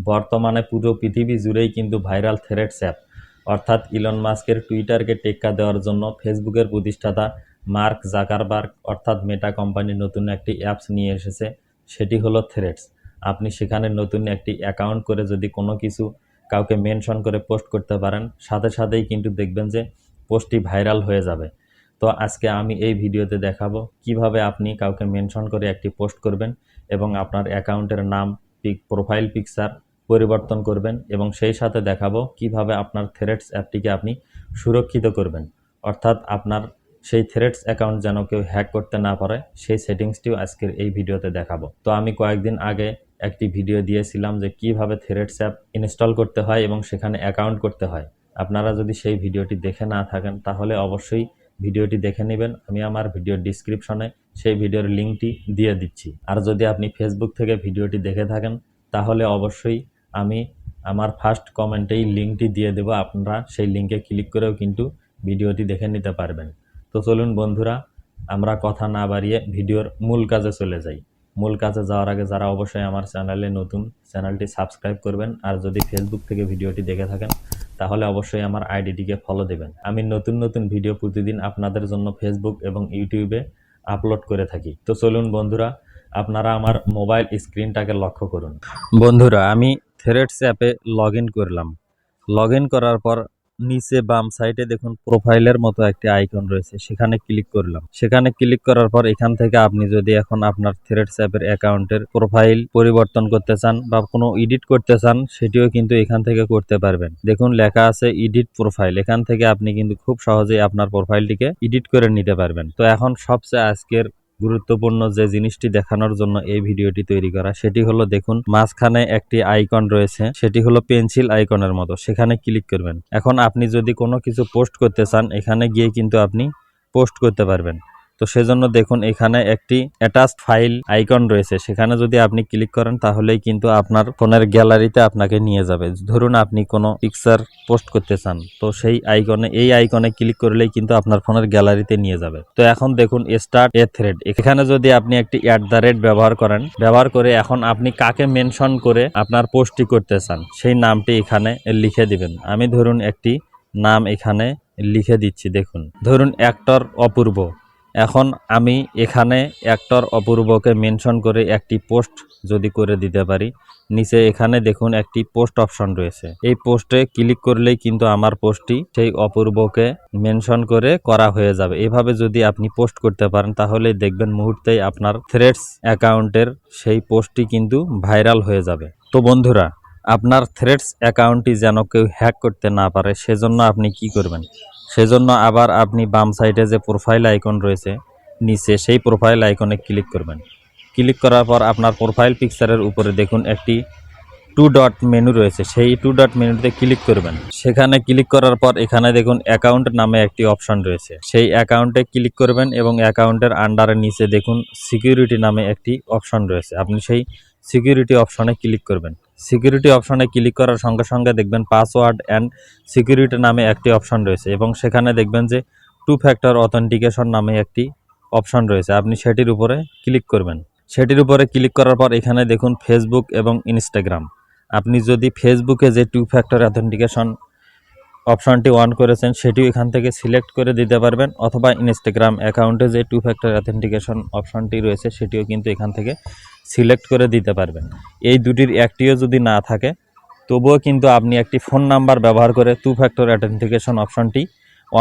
বর্তমানে পুরো পৃথিবী জুড়েই কিন্তু ভাইরাল থ্রেডস অ্যাপ, অর্থাৎ ইলন মাস্কের টুইটারকে টেক্কা দেওয়ার জন্য ফেসবুকের প্রতিষ্ঠাতা মার্ক জাকারবার্গ অর্থাৎ মেটা কোম্পানি নতুন একটি অ্যাপস নিয়ে এসেছে, সেটি হলো থ্রেডস। আপনি সেখানে নতুন একটি অ্যাকাউন্ট করে যদি কোনো কিছু কাউকে মেনশন করে পোস্ট করতে পারেন, সাথে সাথেই কিন্তু দেখবেন যে পোস্টটি ভাইরাল হয়ে যাবে। তো আজকে আমি এই ভিডিওতে দেখাবো কিভাবে আপনি কাউকে মেনশন করে একটি পোস্ট করবেন এবং আপনার অ্যাকাউন্টের নাম, প্রোফাইল পিকচার পরিবর্তন করবেন, এবং সেই সাথে দেখাবো কিভাবে আপনার থ্রেডস অ্যাপটিকে আপনি সুরক্ষিত করবেন, অর্থাৎ আপনার সেই থ্রেডস অ্যাকাউন্ট যেন কেউ হ্যাক করতে না পারে সেই সেটিংসটিও আজকের এই ভিডিওতে দেখাবো। তো আমি কয়েকদিন আগে একটি ভিডিও দিয়েছিলাম যে কিভাবে থ্রেডস অ্যাপ ইনস্টল করতে হয় এবং সেখানে অ্যাকাউন্ট করতে হয়। আপনারা যদি সেই ভিডিওটি দেখে না থাকেন তাহলে অবশ্যই ভিডিওটি দেখে নেবেন। আমি আমার ভিডিওর ডিসক্রিপশনে সেই ভিডিওর লিঙ্কটি দিয়ে দিচ্ছি। আর যদি আপনি ফেসবুক থেকে ভিডিওটি দেখে থাকেন তাহলে অবশ্যই আমি আমার ফার্স্ট কমেন্টেই লিঙ্কটি দিয়ে দেবো, আপনারা সেই লিঙ্কে ক্লিক করেও কিন্তু ভিডিওটি দেখে নিতে পারবেন। তো চলুন বন্ধুরা, আমরা কথা না বাড়িয়ে ভিডিওর মূল কাজে চলে যাই। মূল কাজে যাওয়ার আগে যারা অবশ্যই আমার চ্যানেলে নতুন, চ্যানেলটি সাবস্ক্রাইব করবেন। আর যদি ফেসবুক থেকে ভিডিওটি দেখে থাকেন তাহলে অবশ্যই আমার আইডিটিকে ফলো দেবেন। আমি নতুন নতুন ভিডিও প্রতিদিন আপনাদের জন্য ফেসবুক এবং ইউটিউবে আপলোড করে থাকি। তো চলুন বন্ধুরা, আপনারা আমার মোবাইল স্ক্রিনটাকে লক্ষ্য করুন। বন্ধুরা, আমি থ্রেডস অ্যাপে লগ ইন করলাম। লগ ইন করার পর নিচে বাম সাইডে দেখুন প্রোফাইলের মতো একটি আইকন রয়েছে, সেখানে ক্লিক করলাম। সেখানে ক্লিক করার পর এখান থেকে আপনি যদি এখন আপনার থ্রেডস অ্যাপের অ্যাকাউন্টের প্রোফাইল পরিবর্তন করতে চান বা কোনো এডিট করতে চান, সেটিও কিন্তু এখান থেকে করতে পারবেন। দেখুন লেখা আছে এডিট প্রোফাইল, এখান থেকে আপনি কিন্তু খুব সহজেই আপনার প্রোফাইলটিকে এডিট করে নিতে পারবেন। তো এখন সবচেয়ে আজকের গুরুত্বপূর্ণ যে জিনিসটি দেখানোর জন্য এই ভিডিওটি তৈরি করা, সেটি হলো দেখুন মাঝখানে একটি আইকন রয়েছে, সেটি হলো পেন্সিল আইকনের মতো, সেখানে ক্লিক করবেন। এখন আপনি যদি কোনো কিছু পোস্ট করতে চান এখানে গিয়ে কিন্তু আপনি পোস্ট করতে পারবেন। তো সেজন্য দেখুন এখানে একটি অ্যাটাচড ফাইল আইকন রয়েছে, সেখানে যদি আপনি ক্লিক করেন তাহলেই কিন্তু আপনার ফোনের গ্যালারিতে আপনাকে নিয়ে যাবে। ধরুন আপনি কোনো পিকচার পোস্ট করতে চান, তো সেই আইকনে, এই আইকনে ক্লিক করলেই কিন্তু আপনার ফোনের গ্যালারিতে নিয়ে যাবে। তো এখন দেখুন স্টার্ট এ থ্রেড, এখানে যদি আপনি একটি @ ব্যবহার করেন, ব্যবহার করে এখন আপনি কাকে মেনশন করে আপনার পোস্টটি করতে চান সেই নামটি এখানে লিখে দিবেন। আমি ধরুন একটি নাম এখানে লিখে দিচ্ছি, দেখুন ধরুন অ্যাক্টর অপূর্ব। এখন আমি এখানে অ্যাক্টর অপূর্বকে মেনশন করে একটি পোস্ট যদি করে দিতে পারি, নিচে এখানে দেখুন একটি পোস্ট অপশন রয়েছে, এই পোস্টে ক্লিক করলেই কিন্তু আমার পোস্টটি সেই অপূর্বকে মেনশন করে করা হয়ে যাবে। এভাবে যদি আপনি পোস্ট করতে পারেন তাহলে দেখবেন মুহূর্তেই আপনার থ্রেডস অ্যাকাউন্টের সেই পোস্টটি কিন্তু ভাইরাল হয়ে যাবে। তো বন্ধুরা, আপনার থ্রেডস অ্যাকাউন্টটি যেন কেউ হ্যাক করতে না পারে সেজন্য আপনি কি করবেন, সেজন্য আবার আপনি বাম সাইডে যে প্রোফাইল আইকন রয়েছে নিচে, সেই প্রোফাইল আইকনে ক্লিক করবেন। ক্লিক করার পর আপনার প্রোফাইল পিকচারের উপরে দেখুন একটি 2 ডট মেনু রয়েছে, সেই 2 ডট মেনুতে ক্লিক করবেন। সেখানে ক্লিক করার পর এখানে দেখুন অ্যাকাউন্ট নামে একটি অপশন রয়েছে, সেই অ্যাকাউন্টে ক্লিক করবেন এবং অ্যাকাউন্টের আন্ডারে নিচে দেখুন সিকিউরিটি নামে একটি অপশন রয়েছে, আপনি সেই সিকিউরিটি অপশনে ক্লিক করবেন। সিকিউরিটি অপশনে ক্লিক করার সঙ্গে সঙ্গে দেখবেন পাসওয়ার্ড অ্যান্ড সিকিউরিটি নামে একটি অপশন রয়েছে এবং সেখানে দেখবেন যে 2 ফ্যাক্টর অথেন্টিকেশন নামে একটি অপশন রয়েছে, আপনি সেটির উপরে ক্লিক করবেন। সেটির উপরে ক্লিক করার পর এখানে দেখুন ফেসবুক এবং ইনস্টাগ্রাম, আপনি যদি ফেসবুকে যে 2 ফ্যাক্টর অথেন্টিকেশন অপশনটি অন করেছেন সেটিও এখান থেকে সিলেক্ট করে দিতে পারবেন, অথবা ইনস্টাগ্রাম অ্যাকাউন্টে যে 2 ফ্যাক্টর অথেন্টিকেশন অপশনটি রয়েছে সেটিও কিন্তু এখান থেকে সিলেক্ট করে দিতে পারবেন। এই দুটির একটিও যদি না থাকে তবুও কিন্তু আপনি একটি ফোন নাম্বার ব্যবহার করে 2 ফ্যাক্টর অথেন্টিকেশন অপশনটি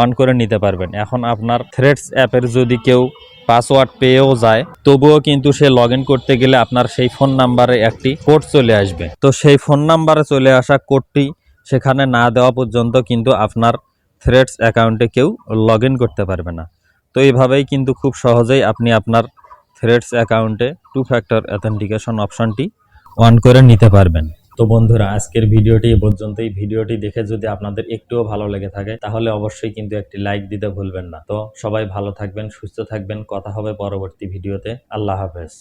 অন করে নিতে পারবেন। এখন আপনার থ্রেডস অ্যাপের যদি কেউ পাসওয়ার্ড পেয়েও যায় তবুও কিন্তু সে লগ ইন করতে গেলে আপনার সেই ফোন নাম্বারে একটি কোড চলে আসবে। তো সেই ফোন নাম্বারে চলে আসা কোডটি সেখানে না দেওয়া পর্যন্ত কিন্তু আপনার থ্রেডস অ্যাকাউন্টে কেউ লগ ইন করতে পারবে না। তো এইভাবেই কিন্তু খুব সহজেই আপনি আপনার থ্রেডস অ্যাকাউন্টে 2 ফ্যাক্টর অথেন্টিকেশন অপশনটি অন করে নিতে পারবেন। তো বন্ধুরা, আজকের ভিডিওটি এ পর্যন্তই। ভিডিওটি দেখে যদি আপনাদের একটুও ভালো লেগে থাকে তাহলে অবশ্যই কিন্তু একটি লাইক দিতে ভুলবেন না। তো সবাই ভালো থাকবেন, সুস্থ থাকবেন, কথা হবে পরবর্তী ভিডিওতে। আল্লাহ হাফেজ।